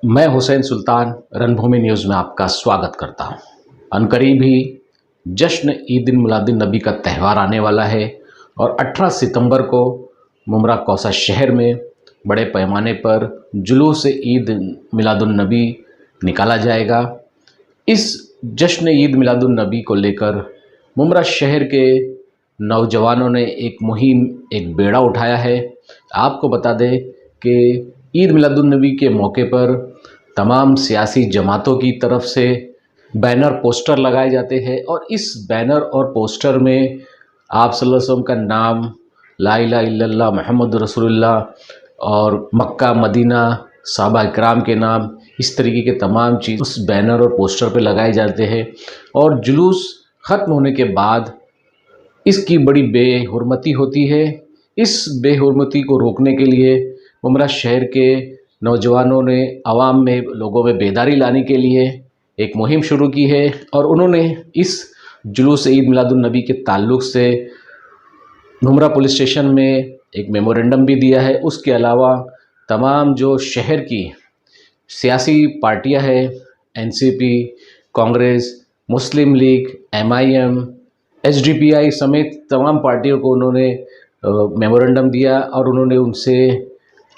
मैं हुसैन सुल्तान रणभूमि न्यूज़ में आपका स्वागत करता हूं। अनकरीब ही जश्न ईद मिलादुन नबी का त्यौहार आने वाला है और 18 सितंबर को मुमरा कौसा शहर में बड़े पैमाने पर जुलूस ईद मिलादुन नबी निकाला जाएगा। इस जश्न ईद मिलादुन नबी को लेकर मुमरा शहर के नौजवानों ने एक मुहिम, एक बेड़ा उठाया है। आपको बता दें कि ईद मिलादुन नबी के मौके पर तमाम सियासी जमातों की तरफ से बैनर पोस्टर लगाए जाते हैं और इस बैनर और पोस्टर में आप सल्लल्लाहु अलैहि वसल्लम का नाम, ला इलाहा इल्लल्लाह मुहम्मद रसूलुल्लाह और मक्का मदीना सहाबा इकराम के नाम, इस तरीके के तमाम चीज़ उस बैनर और पोस्टर पे लगाए जाते हैं। और जुलूस ख़त्म होने के बाद इसकी बड़ी बेहुरमती होती है। इस बेहुरमती को रोकने के लिए मुमरा शहर के नौजवानों ने आवाम में, लोगों में बेदारी लाने के लिए एक मुहिम शुरू की है और उन्होंने इस जुलूस ईद मिलादुन नबी के ताल्लुक़ से मुमरा पुलिस स्टेशन में एक मेमोरेंडम भी दिया है। उसके अलावा तमाम जो शहर की सियासी पार्टियां हैं, एनसीपी, कांग्रेस, मुस्लिम लीग, एमआईएम, एसडीपीआई समेत तमाम पार्टियों को उन्होंने मेमोरेंडम दिया और उन्होंने उनसे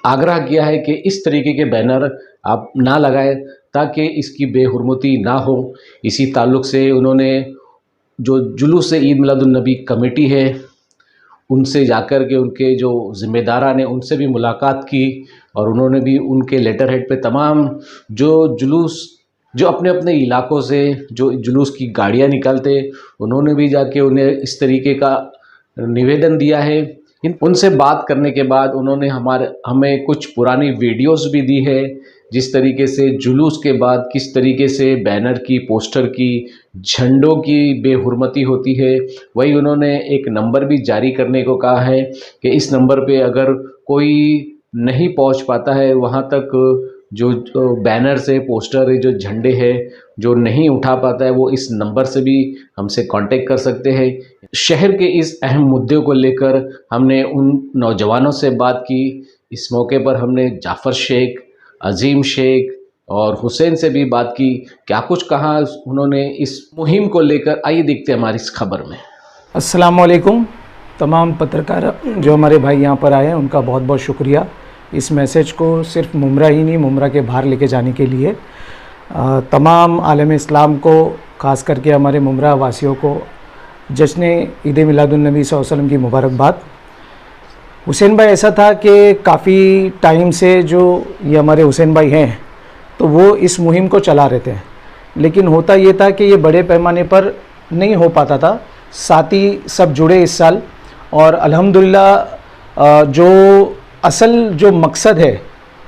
आग्रह किया है कि इस तरीके के बैनर आप ना लगाएं ताकि इसकी बेहुरमती ना हो। इसी ताल्लुक़ से उन्होंने जो जुलूस ईद मिलादुन नबी कमेटी है उनसे जाकर के उनके जो ज़िम्मेदारान ने उनसे भी मुलाकात की और उन्होंने भी उनके लेटर हेड पे तमाम जो जुलूस जो अपने अपने इलाकों से जो जुलूस की गाड़ियाँ निकालते, उन्होंने भी जाके उन्हें इस तरीके का निवेदन दिया है। उनसे बात करने के बाद उन्होंने हमें कुछ पुरानी वीडियोस भी दी है, जिस तरीके से जुलूस के बाद किस तरीके से बैनर की, पोस्टर की, झंडों की बेहुरमती होती है। वही उन्होंने एक नंबर भी जारी करने को कहा है कि इस नंबर पे अगर कोई नहीं पहुंच पाता है वहां तक, जो बैनर से पोस्टर, जो झंडे हैं, जो नहीं उठा पाता है वो इस नंबर से भी हमसे कांटेक्ट कर सकते हैं। शहर के इस अहम मुद्दे को लेकर हमने उन नौजवानों से बात की। इस मौके पर हमने जाफ़र शेख, अजीम शेख और हुसैन से भी बात की। क्या कुछ कहा उन्होंने इस मुहिम को लेकर, आइए देखते हैं हमारी इस खबर में। अस्सलाम वालेकुम। तमाम पत्रकार जो हमारे भाई यहाँ पर आए हैं उनका बहुत बहुत शुक्रिया। इस मैसेज को सिर्फ मुमरा ही नहीं, मुमरा के बाहर लेके जाने के लिए तमाम आलम इस्लाम को, ख़ास करके हमारे मुमरा वासियों को जश्न ईद मिलादुन नबी सल्लल्लाहु अलैहि वसल्लम की मुबारकबाद। हुसैन भाई, ऐसा था कि काफ़ी टाइम से जो ये हमारे हुसैन भाई हैं तो वो इस मुहिम को चला रहे थे, लेकिन होता ये था कि ये बड़े पैमाने पर नहीं हो पाता था। साथ ही सब जुड़े इस साल और अल्हम्दुलिल्लाह जो जो मकसद है,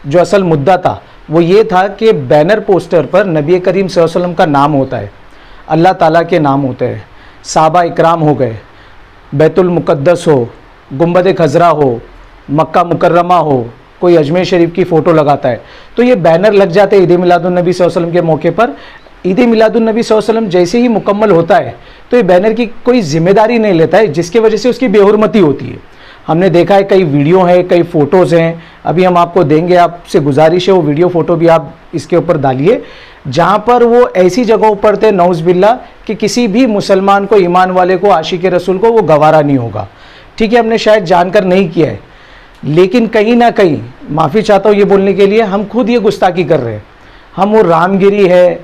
जो असल मुद्दा था वो ये था कि बैनर पोस्टर पर नबी करीम सल्लल्लाहु अलैहि वसल्लम का नाम होता है, अल्लाह ताला के नाम होते हैं, सहाबा इकराम हो गए, बैतुल मुक़द्दस हो, गुंबद खजरा हो, मक्का मुकर्रमा हो, कोई अजमेर शरीफ की फ़ोटो लगाता है, तो ये बैनर लग जाते हैं ईद मिलादुन नबी सल्लल्लाहु अलैहि वसल्लम के मौके पर। ईद मिलादुन नबी सल्लल्लाहु अलैहि वसल्लम जैसे ही मुकम्मल होता है तो ये बैनर की कोई जिम्मेदारी नहीं लेता है, जिसकी वजह से उसकी बेहुरमती होती है। हमने देखा है, कई वीडियो हैं, कई फ़ोटोज़ हैं, अभी हम आपको देंगे। आपसे गुजारिश है वो वीडियो फ़ोटो भी आप इसके ऊपर डालिए, जहाँ पर वो ऐसी जगहों पर थे नौज़ बिल्ला कि किसी भी मुसलमान को, ईमान वाले को, आशिक रसूल को वो गवारा नहीं होगा। ठीक है, हमने शायद जानकर नहीं किया है, लेकिन कहीं ना कहीं, माफ़ी चाहता हूँ ये बोलने के लिए, हम खुद ये गुस्ताखी कर रहे हैं। हम वो रामगिरी है,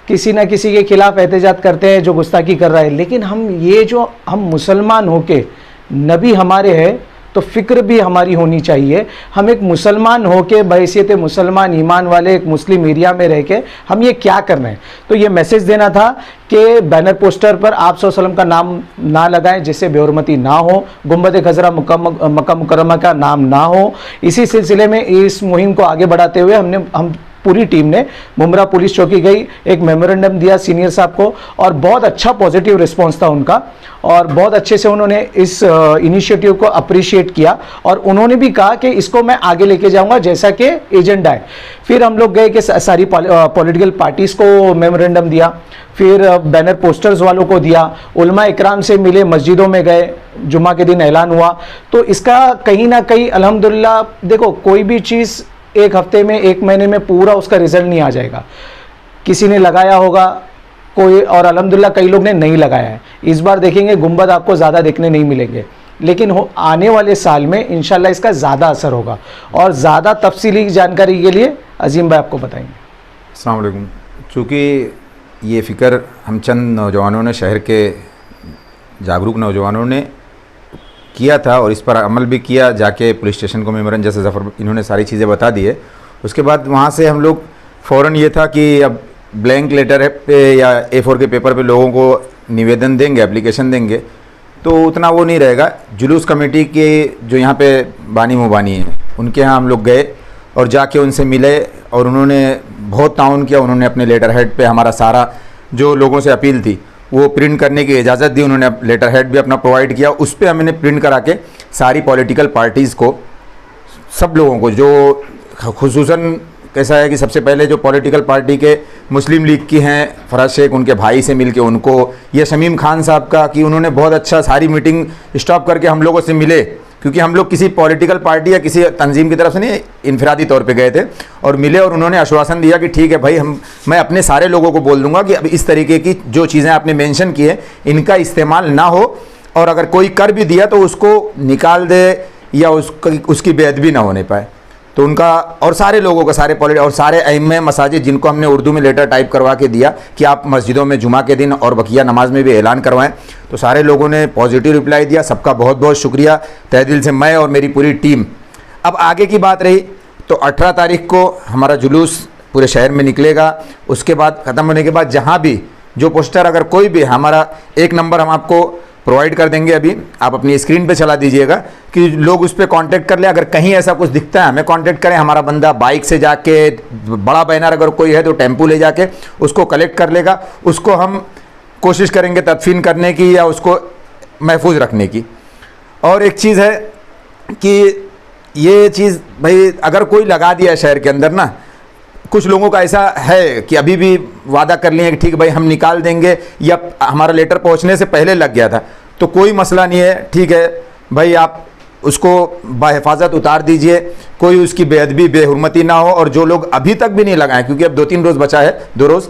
किसी ना किसी के खिलाफ एहतजाज करते हैं जो गुस्ताखी कर रहा है, लेकिन हम मुसलमान होके, नबी हमारे हैं तो फ़िक्र भी हमारी होनी चाहिए। हम एक मुसलमान होके, बहैसियत मुसलमान, ईमान वाले, एक मुस्लिम एरिया में रह के हम ये क्या कर रहे हैं। तो ये मैसेज देना था कि बैनर पोस्टर पर आप सल्लल्लाहु अलैहि वसल्लम का नाम ना लगाएं, जिससे बेहुरमती ना हो, गुंबद खजरा मक्का मुकर्रमा का नाम ना हो। इसी सिलसिले में इस मुहिम को आगे बढ़ाते हुए हम पूरी टीम ने मुमरा पुलिस चौकी गई, एक मेमोरेंडम दिया सीनियर साहब को और बहुत अच्छा पॉजिटिव रिस्पांस था उनका और बहुत अच्छे से उन्होंने इस इनिशिएटिव को अप्रिशिएट किया और उन्होंने भी कहा कि इसको मैं आगे लेके जाऊंगा जैसा कि एजेंडा है। फिर हम लोग गए कि सारी पॉलिटिकल पार्टीज़ को मेमोरेंडम दिया, फिर बैनर पोस्टर्स वालों को दिया, उलमा इकराम से मिले, मस्जिदों में गए, जुमा के दिन ऐलान हुआ। तो इसका कहीं ना कहीं अल्हम्दुलिल्लाह, देखो कोई भी चीज़ एक हफ्ते में, एक महीने में पूरा उसका रिजल्ट नहीं आ जाएगा। किसी ने लगाया होगा कोई, और अल्हम्दुलिल्लाह कई लोग ने नहीं लगाया है। इस बार देखेंगे गुंबद आपको ज़्यादा देखने नहीं मिलेंगे, लेकिन आने वाले साल में इंशाल्लाह इसका ज़्यादा असर होगा। और ज़्यादा तफसीली जानकारी के लिए अजीम भाई आपको बताएंगे। अस्सलाम वालेकुम। चूँकि ये फ़िक्र हम चंद नौजवानों ने, शहर के जागरूक नौजवानों ने किया था और इस पर अमल भी किया, जाके पुलिस स्टेशन को मेमोरन जैसे ज़फ़र इन्होंने सारी चीज़ें बता दी है। उसके बाद वहाँ से हम लोग फ़ौरन ये था कि अब ब्लैंक लेटर पे या A4 के पेपर पे लोगों को निवेदन देंगे, एप्लीकेशन देंगे, तो उतना वो नहीं रहेगा। जुलूस कमेटी के जो यहाँ पे बानी मुबानी हैं, उनके यहाँ हम लोग गए और जाके उनसे मिले और उन्होंने बहुत ताउन किया। उन्होंने अपने लेटर हेड पे हमारा सारा जो लोगों से अपील थी वो प्रिंट करने की इजाज़त दी। उन्होंने लेटर हेड भी अपना प्रोवाइड किया, उस पर हमने प्रिंट करा के सारी पॉलिटिकल पार्टीज़ को, सब लोगों को, जो खुसूसन कैसा है कि सबसे पहले जो पॉलिटिकल पार्टी के मुस्लिम लीग की हैं फराज शेख, उनके भाई से मिलके उनको, ये शमीम खान साहब का कि उन्होंने बहुत अच्छा सारी मीटिंग स्टॉप करके हम लोगों से मिले, क्योंकि हम लोग किसी पॉलिटिकल पार्टी या किसी तंजीम की तरफ से नहीं, इनफरादी तौर पे गए थे और मिले और उन्होंने आश्वासन दिया कि ठीक है भाई, मैं अपने सारे लोगों को बोल दूंगा कि अब इस तरीके की जो चीज़ें आपने मेंशन की है इनका इस्तेमाल ना हो, और अगर कोई कर भी दिया तो उसको निकाल दे या उसकी बेअदबी ना होने पाए। तो उनका और सारे लोगों का, सारे और सारे अइम्मे मसाजिद जिनको हमने उर्दू में लेटर टाइप करवा के दिया कि आप मस्जिदों में जुमा के दिन और बकिया नमाज में भी ऐलान करवाएं, तो सारे लोगों ने पॉजिटिव रिप्लाई दिया। सबका बहुत बहुत शुक्रिया तहे दिल से, मैं और मेरी पूरी टीम। अब आगे की बात रही तो 18 तारीख को हमारा जुलूस पूरे शहर में निकलेगा। उसके बाद ख़त्म होने के बाद जहाँ भी जो पोस्टर, अगर कोई भी, हमारा एक नंबर हम आपको प्रोवाइड कर देंगे, अभी आप अपनी स्क्रीन पे चला दीजिएगा कि लोग उस पर कांटेक्ट कर ले। अगर कहीं ऐसा कुछ दिखता है हमें कांटेक्ट करें। हमारा बंदा बाइक से जाके, बड़ा बैनर अगर कोई है तो टेम्पू ले जाके उसको कलेक्ट कर लेगा। उसको हम कोशिश करेंगे तदफीन करने की या उसको महफूज रखने की। और एक चीज़ है कि ये चीज़ भाई अगर कोई लगा दिया शहर के अंदर ना, कुछ लोगों का ऐसा है कि अभी भी वादा कर लिए कि ठीक भाई हम निकाल देंगे, या हमारा लेटर पहुंचने से पहले लग गया था, तो कोई मसला नहीं है, ठीक है भाई, आप उसको बाहिफाजत उतार दीजिए, कोई उसकी बेअदबी बेहुरमती ना हो। और जो लोग अभी तक भी नहीं लगाएं, क्योंकि अब 2-3 रोज़ बचा है, 2 रोज़,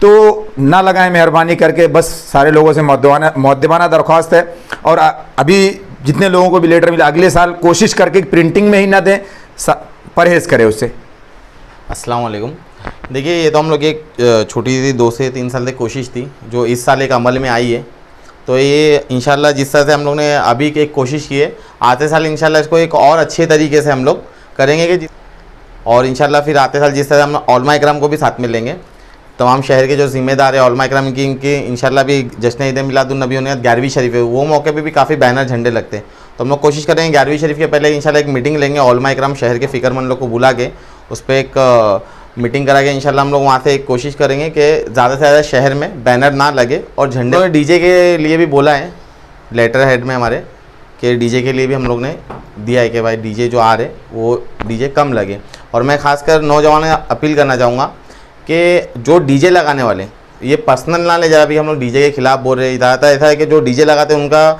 तो ना लगाएं मेहरबानी करके। बस सारे लोगों से मुअद्दबाना दरख्वास्त है। और अभी जितने लोगों को भी लेटर मिला, अगले साल कोशिश करके प्रिंटिंग में ही ना दें, परहेज़ करें उससे। अस्सलाम वालेकुम। देखिए, ये तो हम लोग एक छोटी सी 2 से 3 साल तक कोशिश थी, जो इस साल एक अमल में आई है। तो ये इंशाल्लाह जिस तरह से हम लोग ने अभी एक कोशिश की है, आते साल इंशाल्लाह इसको एक और अच्छे तरीके से हम लोग करेंगे कि, और इंशाल्लाह फिर आते साल जिस तरह से हम उलमा इकराम को भी साथ में लेंगे, तमाम शहर के जो ज़िम्मेदार है उलमा इकराम की, इनकी इंशाल्लाह भी जश्न ईद मिलादुन्नबी होने 11वीं शरीफ है, वो मौके पे भी काफ़ी बैनर झंडे लगते हैं। तो हम लोग कोशिश करेंगे 11वीं शरीफ के पहले इंशाल्लाह एक मीटिंग लेंगे, उलमा इकराम शहर के फ़िक्रमंद लोग को बुला के उस पर एक मीटिंग करा के इंशाल्लाह हम लोग वहाँ से एक कोशिश करेंगे कि ज़्यादा से ज़्यादा शहर में बैनर ना लगे। और झंडे डीजे के लिए भी बोला है लेटर हेड में हमारे, कि डीजे के लिए भी हम लोग ने दिया है कि भाई डीजे जो आ रहे वो डीजे कम लगे। और मैं खासकर नौजवानों से अपील करना चाहूँगा कि जो डीजे लगाने वाले, ये पर्सनल ना ले जाए, अभी हम लोग डीजे के खिलाफ बोल रहे हैं। ज़्यादातर ऐसा है कि जो डीजे लगाते हैं उनका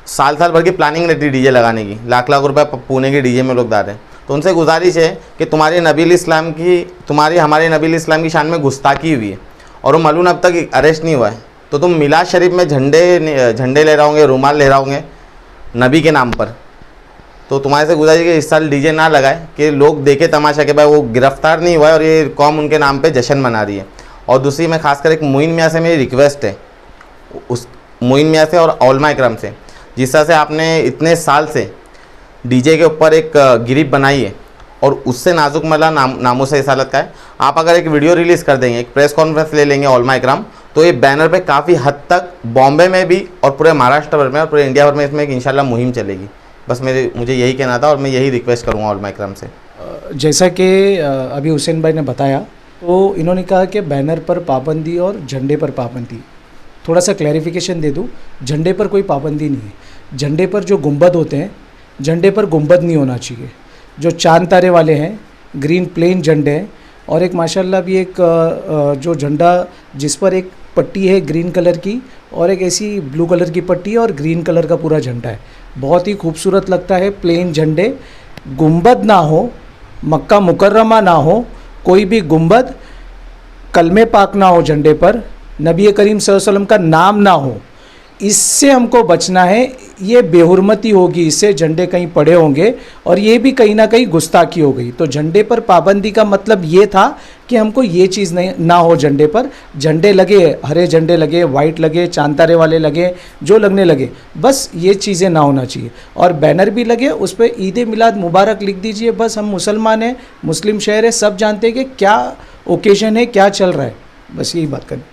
साल भर की प्लानिंग रहती है डीजे लगाने की, लाख रुपए पुणे के डीजे में लोग डाल रहे हैं। तो उनसे गुजारिश है कि तुम्हारे हमारे नबी इस्लाम की शान में गुस्ताखी हुई है और वो मलून अब तक अरेस्ट नहीं हुआ है, तो तुम मिलाद शरीफ में झंडे ले रहे होंगे, रुमाल ले रहे होंगे नबी के नाम पर। तो तुम्हारे से गुजारिश है कि इस साल डीजे ना लगाए कि लोग देखे तमाशा के भाई वो गिरफ्तार नहीं हुआ है और ये कौम उनके नाम पे जश्न मना रही है। और दूसरी मैं खासकर एक मोइन मियाँ से मेरी रिक्वेस्ट है, उस मोइन मियाँ से और उलमा इकराम से, जिस तरह से आपने इतने साल से डीजे के ऊपर एक गिरिप बनाई है और उससे नाजुक मसला नामूस रिसालत का है, आप अगर एक वीडियो रिलीज़ कर देंगे, एक प्रेस कॉन्फ्रेंस ले लेंगे उलमा इकराम, तो ये बैनर पे काफ़ी हद तक बॉम्बे में भी और पूरे महाराष्ट्र भर में और पूरे इंडिया भर में इसमें एक इंशाल्लाह मुहिम चलेगी। बस मुझे यही कहना था और मैं यही रिक्वेस्ट करूँगा उलमा इकराम से। जैसा कि अभी हुसैन भाई ने बताया, तो इन्होंने कहा कि बैनर पर पाबंदी और झंडे पर पाबंदी। थोड़ा सा क्लैरिफिकेशन दे दूँ, झंडे पर कोई पाबंदी नहीं है। झंडे पर जो गुंबद होते हैं, झंडे पर गुंबद नहीं होना चाहिए। जो चांद तारे वाले हैं, ग्रीन प्लेन झंडे हैं, और एक माशाल्लाह भी एक जो झंडा जिस पर एक पट्टी है ग्रीन कलर की और एक ऐसी ब्लू कलर की पट्टी है और ग्रीन कलर का पूरा झंडा है, बहुत ही खूबसूरत लगता है। प्लेन झंडे, गुंबद ना हो मक्का मुकर्रमा ना हो, कोई भी गुंबद, कलमे पाक ना हो झंडे पर, नबी करीम सल्लल्लाहु अलैहि वसल्लम का नाम ना हो, इससे हमको बचना है। ये बेहुरमती होगी, इससे झंडे कहीं पड़े होंगे और ये भी कहीं ना कहीं गुस्ताखी हो गई। तो झंडे पर पाबंदी का मतलब ये था कि हमको ये चीज़ नहीं ना हो झंडे पर। झंडे लगे, हरे झंडे लगे, वाइट लगे, चांद तारे वाले लगे, जो लगने लगे, बस ये चीज़ें ना होना चाहिए। और बैनर भी लगे, उस पर ईद मिलाद मुबारक लिख दीजिए। बस हम मुसलमान हैं, मुस्लिम शहर है, सब जानते हैं कि क्या ओकेजन है, क्या चल रहा है, बस यही बात करें।